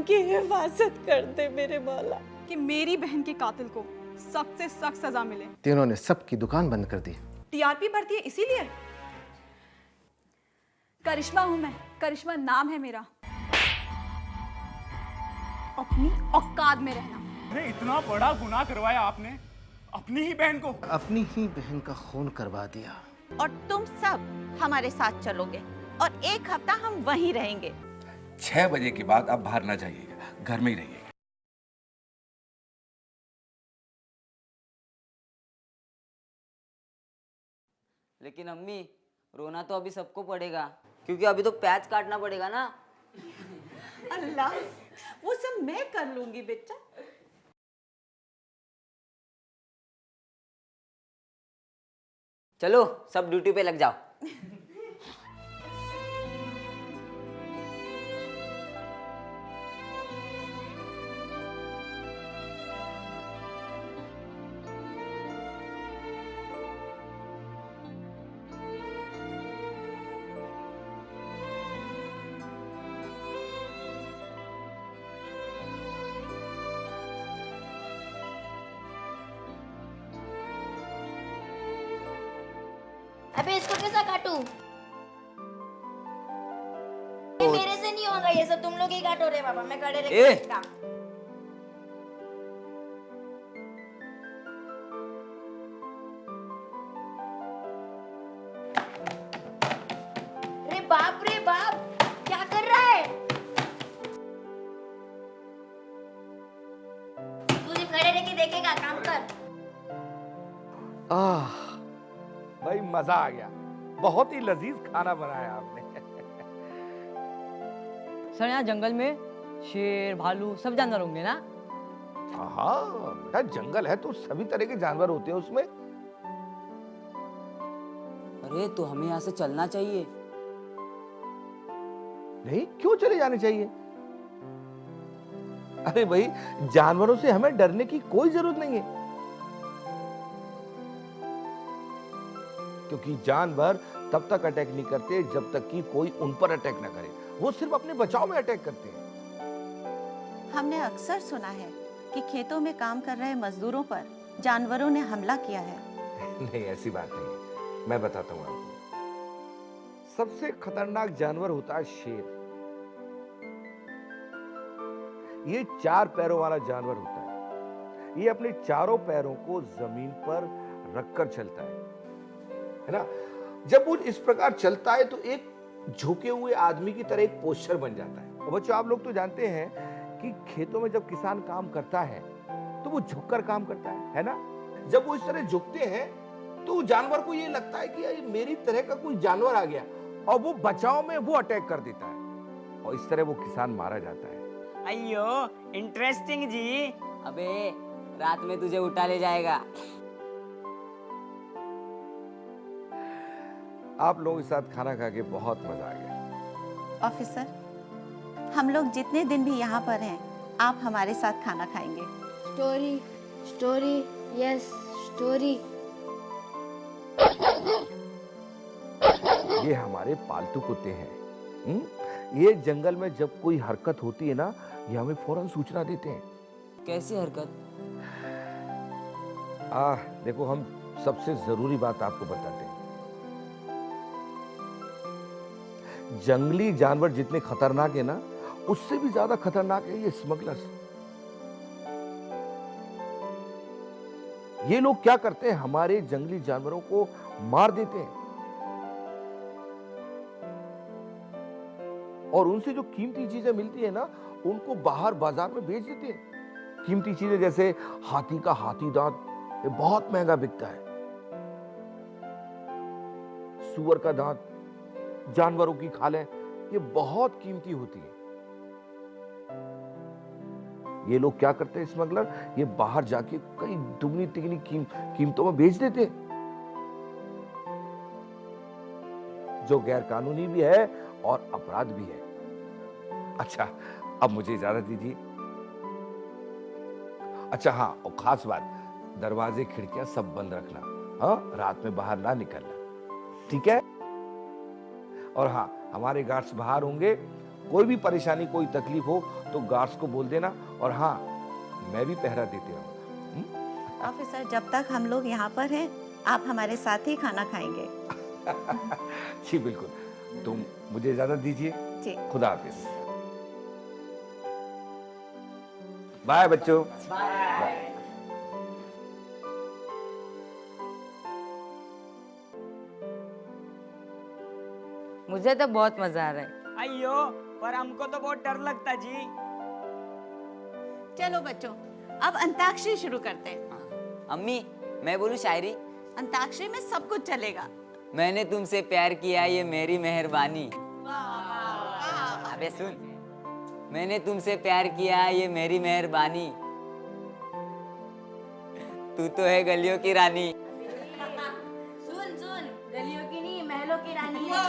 उनकी हिफाजत कर दे मेरे मौला। कि मेरी बहन के कातिल को सख्त से सख्त सजा मिले। तीनों ने सबकी दुकान बंद कर दी। टीआरपी बढ़ती है इसीलिए। करिश्मा हूं मैं, करिश्मा नाम है मेरा। अपनी औकात में रहना। अरे इतना बड़ा गुनाह करवाया आपने अपनी ही बहन को। अपनी ही बहन का खून करवा दिया। और तुम सब हमारे साथ चलोगे और 1 हफ्ता हम वहीं रहेंगे। 6 बजे के बाद आप बाहर ना जाइएगा, घर में ही रहिएगा। लेकिन अम्मी, रोना तो अभी सबको पड़ेगा, क्योंकि अभी तो प्याज काटना पड़ेगा ना। अल्लाह, वो सब मैं कर लूंगी बेटा। चलो सब ड्यूटी पे लग जाओ। अबे इसको कैसा काटूं? मेरे से नहीं होगा ये सब, तुम लोग ही काटो रे बाबा, मैं खड़े रह के काम। रे बाप, क्या कर रहा है? तू सिर्फ खड़े रह के देखेगा, काम कर। भाई मजा आ गया, बहुत ही लजीज खाना बनाया आपने। सर यहाँ जंगल में शेर, भालू सब जानवर होंगे ना? हाँ बेटा, जंगल है तो सभी तरह के जानवर होते हैं उसमें। अरे तो हमें यहाँ से चलना चाहिए। नहीं, क्यों चले जाने चाहिए? अरे भाई, जानवरों से हमें डरने की कोई जरूरत नहीं है, क्योंकि जानवर तब तक अटैक नहीं करते जब तक कि कोई उन पर अटैक ना करे। वो सिर्फ अपने बचाव में अटैक करते हैं। हमने अक्सर सुना है कि खेतों में काम कर रहे मजदूरों पर जानवरों ने हमला किया है। नहीं, ऐसी बात नहीं है, मैं बताता हूँ आपको। सबसे खतरनाक जानवर होता है शेर। ये 4 पैरों वाला जानवर होता है। ये अपने चारों पैरों को जमीन पर रखकर चलता है ना? जब वो इस प्रकार चलता है तो एक झुके हुए आदमी की तरह एक पोस्चर बन जाता है। और बच्चों, आप लोग तो जानते हैं कि खेतों में जब किसान काम करता है तो वो झुककर काम करता है ना? जब वो इस तरह झुकते हैं तो जानवर को ये लगता है कि यार मेरी तरह का कोई जानवर आ गया, और वो बचाव में वो अटैक कर देता है, और इस तरह वो किसान मारा जाता है। अयो इंटरेस्टिंग जी। अबे रात में तुझे उठा ले जाएगा। आप लोगों के साथ खाना खा के बहुत मजा आ गया। ऑफिसर, हम लोग जितने दिन भी यहाँ पर हैं, आप हमारे साथ खाना खाएंगे। Story, story, yes story. ये हमारे पालतू कुत्ते हैं। ये जंगल में जब कोई हरकत होती है ना, ये हमें फौरन सूचना देते हैं। कैसी हरकत? देखो, हम सबसे जरूरी बात आपको बताते हैं। जंगली जानवर जितने खतरनाक है ना, उससे भी ज्यादा खतरनाक है ये स्मगलर्स। ये लोग क्या करते हैं, हमारे जंगली जानवरों को मार देते हैं और उनसे जो कीमती चीजें मिलती है ना, उनको बाहर बाजार में बेच देते हैं। कीमती चीजें जैसे हाथी का हाथी दांत, ये बहुत महंगा बिकता है। सूअर का दांत, जानवरों की खालें, ये बहुत कीमती होती है। ये लोग क्या करते हैं स्मगलर, ये बाहर जाके कई दुगनी तिगनी कीमतों में बेच देते हैं, जो गैर कानूनी भी है और अपराध भी है। अच्छा, अब मुझे इजाजत दीजिए। अच्छा हाँ, और खास बात, दरवाजे खिड़कियां सब बंद रखना। हाँ, रात में बाहर ना निकलना, ठीक है? और हाँ, हमारे गार्ड्स बाहर होंगे कोई भी परेशानी, कोई तकलीफ हो तो गार्ड्स को बोल देना, और हाँ, मैं भी पहरा देते रहूंगा। ऑफिसर, जब तक हम लोग यहाँ पर हैं, आप हमारे साथ ही खाना खाएंगे। जी बिल्कुल, तो मुझे इजाजत दीजिए। जी। खुदा हाफिज। बाय बच्चों। बाय। मुझे तो बहुत मजा आ रहा है। अयो, पर हमको तो बहुत डर लगता जी। चलो बच्चों, अब अंताक्षरी शुरू करते हैं। अम्मी, मैं बोलूं शायरी? अंताक्षरी में सब कुछ चलेगा। मैंने तुमसे प्यार किया ये मेरी मेहरबानी। अबे सुन, मैंने तुमसे प्यार किया ये मेरी मेहरबानी, तू तो है गलियों की रानी। सुन सुन, गलियों की नहीं, महलों की रानी है।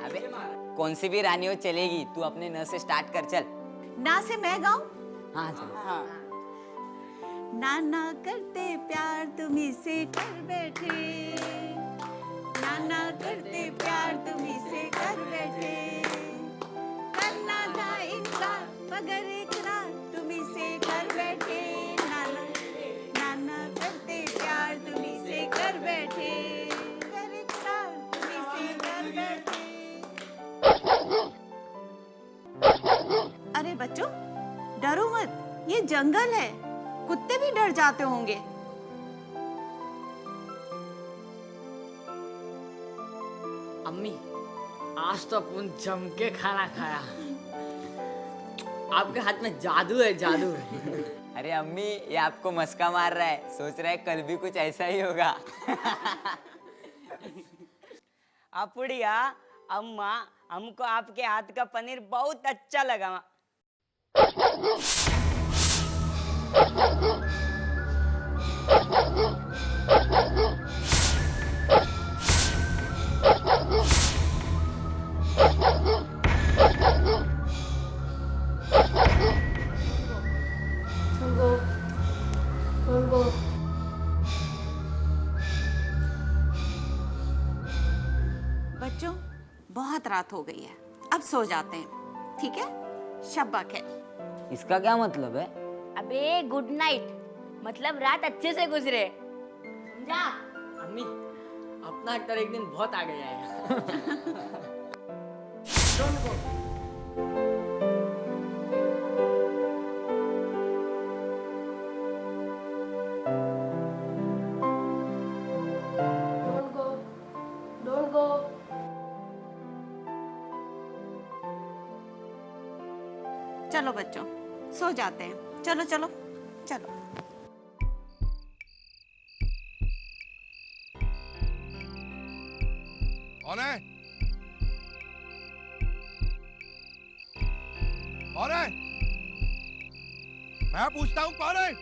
अबे कौन सी भी रानी हो चलेगी, तू अपने न से स्टार्ट कर, चल। ना से मैं गाऊं? हाँ चल। नाना करते प्यार तुम्ही से कर बैठे, नाना करते प्यार तुम्ही से कर बैठे, करना था इनकार मगर इकरार तुम्ही से कर बैठे, नाना नाना करते प्यार तुम्ही से कर बैठे, कर इकरार तुम्ही से कर बैठे। अरे बच्चों, डरो मत, ये जंगल है, कुत्ते भी डर जाते होंगे। अम्मी, आज तो अपन जम के खाना खाया। आपके हाथ में जादू है, जादू। अरे अम्मी, ये आपको मस्का मार रहा है, सोच रहा है कल भी कुछ ऐसा ही होगा। अपुड़िया, अम्मा, हमको आपके हाथ का पनीर बहुत अच्छा लगा। बच्चों, बहुत रात हो गई है, अब सो जाते हैं, ठीक है? शब्बा खैर। इसका क्या मतलब है? अबे गुड नाइट, मतलब रात अच्छे से गुजरे, समझा? अम्मी, अपना एक्टर एक दिन बहुत आगे जाएगा। Don't go. चलो बच्चों, सो जाते हैं, चलो चलो चलो। कौन है? कौन है? मैं पूछता हूँ कौन है?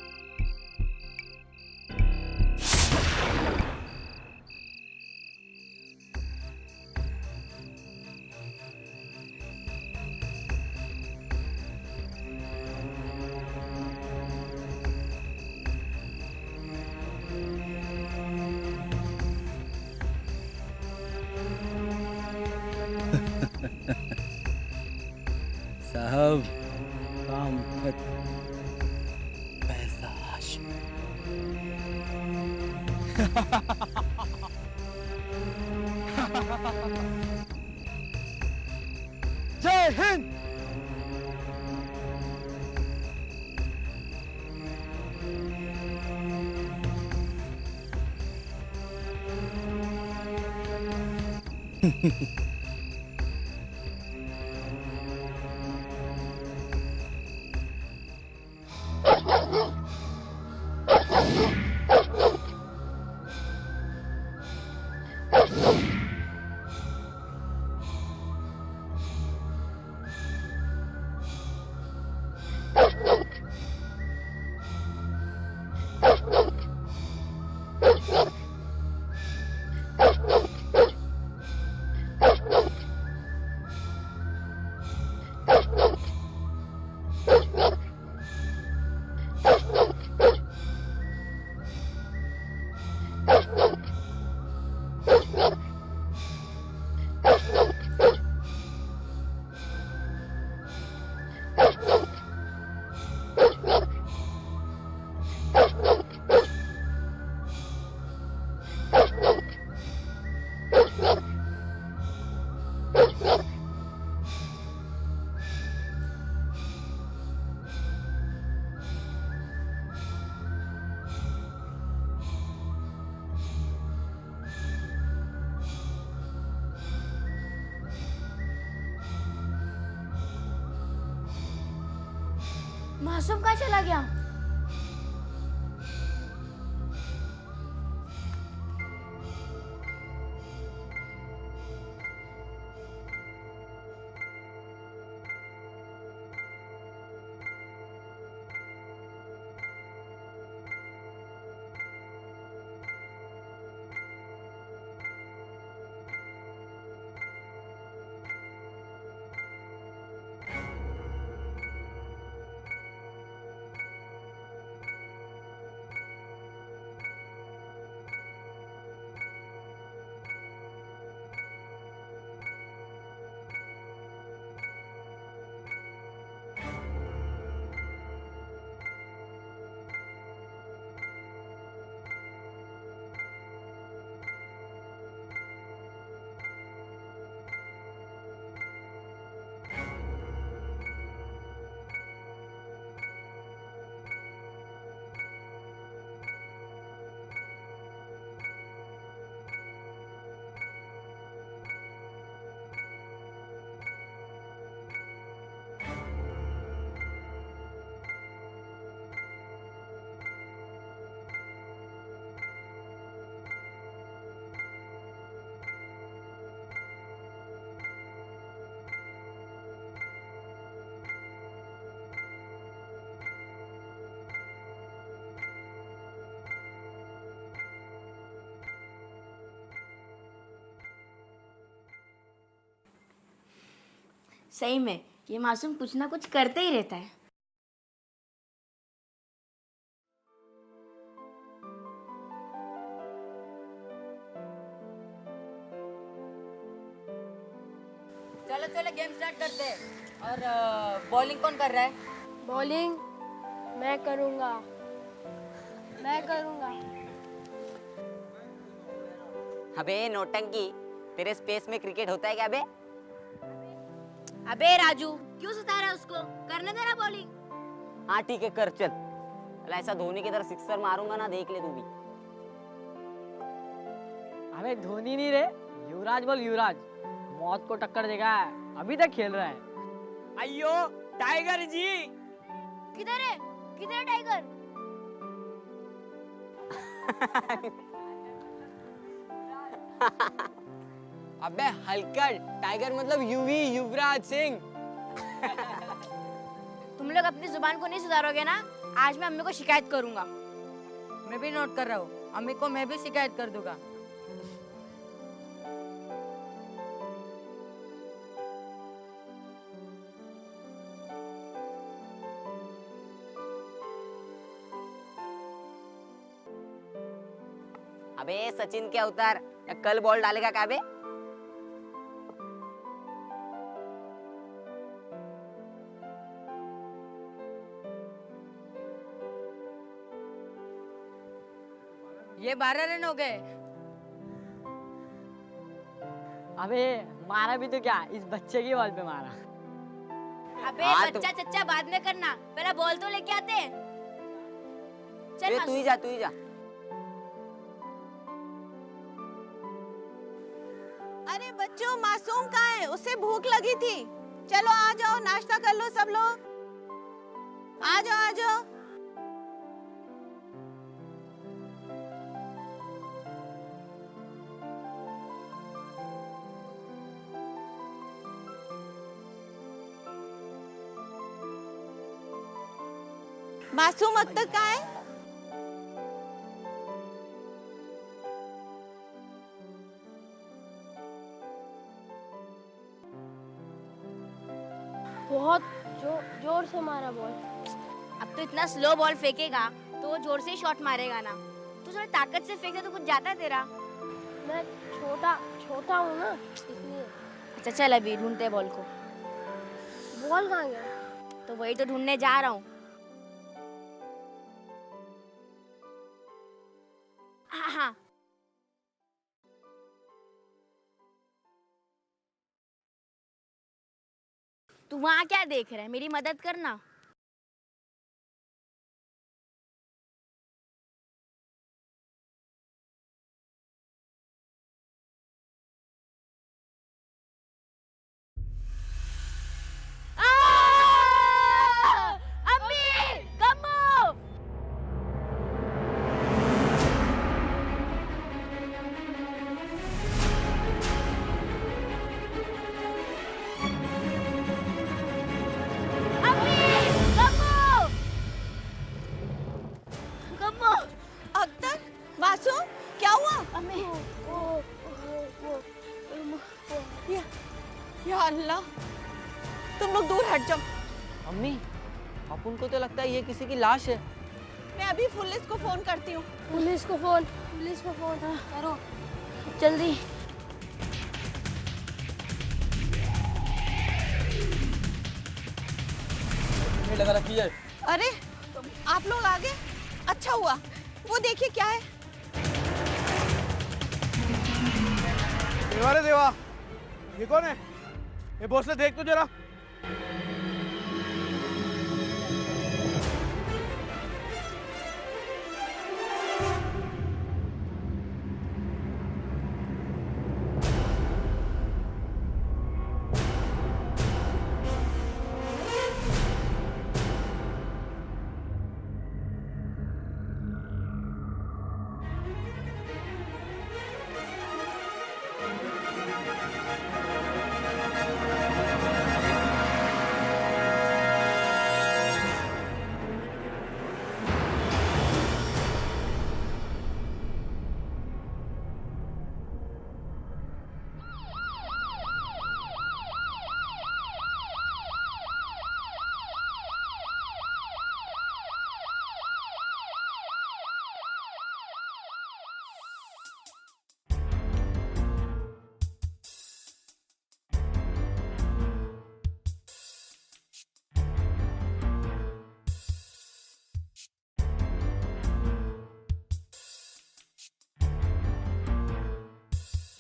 साहब, काम खत, पैसा हाशिम। जय हिंद। मासूम कहाँ चला गया? सही में ये मासूम कुछ ना कुछ करते ही रहता है। चलो चलो गेम स्टार्ट करते हैं। और बॉलिंग कौन कर रहा है? बॉलिंग मैं करूँगा। अबे नौटंकी, तेरे स्पेस में क्रिकेट होता है क्या बे? अबे राजू क्यों सता रहा है उसको? करने दे रहा बॉलिंग। हाँ ठीक है कर चल। अला ऐसा धोनी की तरह सिक्सर मारूंगा ना, देख ले तू भी। अबे धोनी नहीं रे, युवराज बोल युवराज। मौत को टक्कर देगा है, अभी तक खेल रहा है। अयो टाइगर जी। किधर है टाइगर? अबे हलकट, टाइगर मतलब यूवी, युवराज सिंह। तुम लोग अपनी जुबान को नहीं सुधारोगे ना, आज मैं अम्मी को शिकायत करूंगा। मैं भी नोट कर रहा हूँ, अम्मी को मैं भी शिकायत कर दूंगा। अबे सचिन के अवतार, कल बॉल डालेगा क्या बे? ये 12 रन हो गए। अबे मारा भी तो क्या, इस बच्चे की बॉल पे मारा। अबे हाँ, बच्चा चच्चा बाद में करना, पहले बॉल तो लेके आते हैं। चल तू ही जा, तू ही जा। अरे बच्चों, मासूम कहाँ है? उसे भूख लगी थी। चलो आ जाओ, नाश्ता कर लो सब लोग। आ जाओ आ जाओ। मासूम अख्तर कहाँ है? बहुत जोर से मारा बॉल। अब तो इतना स्लो बॉल फेंकेगा तो वो जोर से ही शॉट मारेगा ना। तू थोड़ी ताकत से फेंकते तो कुछ जाता है तेरा। मैं छोटा हूँ ना इसलिए। अच्छा चल अभी ढूंढते हैं बॉल को। बॉल कहाँ गया? तो वही तो ढूंढने जा रहा हूँ। हाँ तू वहाँ क्या देख रहा है? मेरी मदद करना। अम्मी! दूर हट जाओ। अम्मी, अपन को तो लगता है ये किसी की लाश है। मैं अभी पुलिस को फोन करती हूँ। पुलिस को फोन हाँ, करो जल्दी। लगा रखी है। अरे आप लोग आ गए, अच्छा हुआ। वो देखिए क्या है। देवा रे देवा, ये कौन है? ये भोसले देख तो जरा।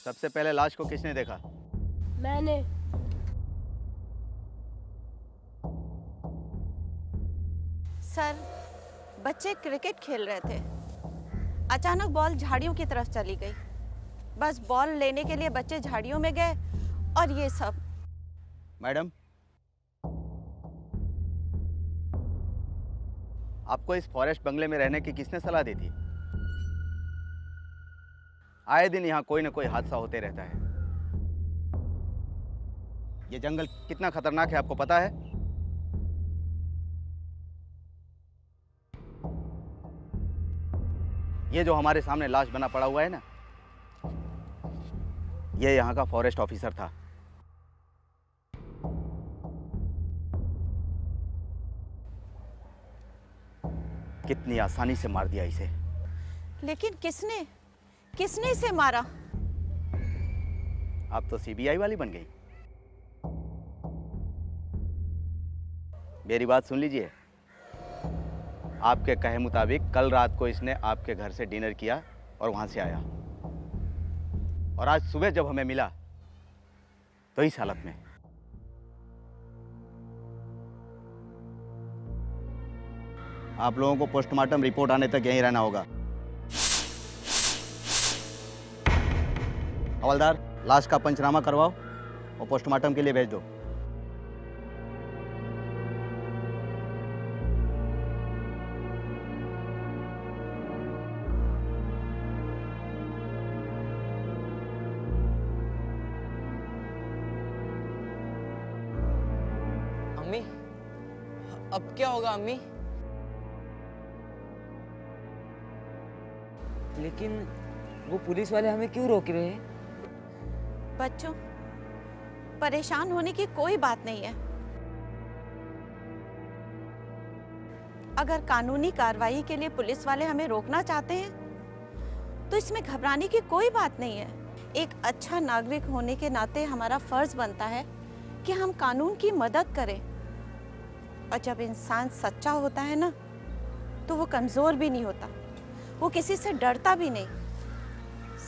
सबसे पहले लाश को किसने देखा? मैंने। सर, बच्चे क्रिकेट खेल रहे थे, अचानक बॉल झाड़ियों की तरफ चली गई। बस बॉल लेने के लिए बच्चे झाड़ियों में गए और ये सब। मैडम, आपको इस फॉरेस्ट बंगले में रहने की किसने सलाह दी थी? आए दिन यहाँ कोई ना कोई हादसा होते रहता है। ये जंगल कितना खतरनाक है आपको पता है? ये जो हमारे सामने लाश बना पड़ा हुआ है ना, ये यहाँ का फॉरेस्ट ऑफिसर था। कितनी आसानी से मार दिया इसे। लेकिन किसने इसे मारा? आप तो सीबीआई वाली बन गई। मेरी बात सुन लीजिए। आपके कहे मुताबिक कल रात को इसने आपके घर से डिनर किया और वहां से आया, और आज सुबह जब हमें मिला तो इस हालत में। आप लोगों को पोस्टमार्टम रिपोर्ट आने तक यहीं रहना होगा। हवलदार, लाश का पंचनामा करवाओ और पोस्टमार्टम के लिए भेज दो। अम्मी, अब क्या होगा अम्मी? लेकिन वो पुलिस वाले हमें क्यों रोक रहे हैं? बच्चों, परेशान होने की कोई बात नहीं है। अगर कानूनी कार्रवाई के लिए पुलिस वाले हमें रोकना चाहते हैं तो इसमें घबराने की कोई बात नहीं है। एक अच्छा नागरिक होने के नाते हमारा फर्ज बनता है कि हम कानून की मदद करें। और जब इंसान सच्चा होता है ना, तो वो कमजोर भी नहीं होता, वो किसी से डरता भी नहीं।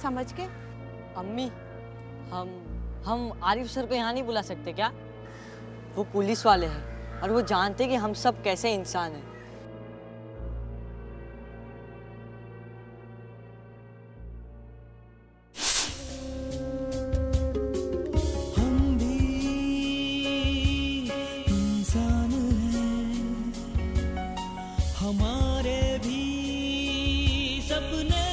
समझ गए? अम्मी, हम आरिफ सर को यहाँ नहीं बुला सकते क्या? वो पुलिस वाले हैं और वो जानते हैं कि हम सब कैसे इंसान हैं। हम भी इंसान हैं, हमारे भी सपने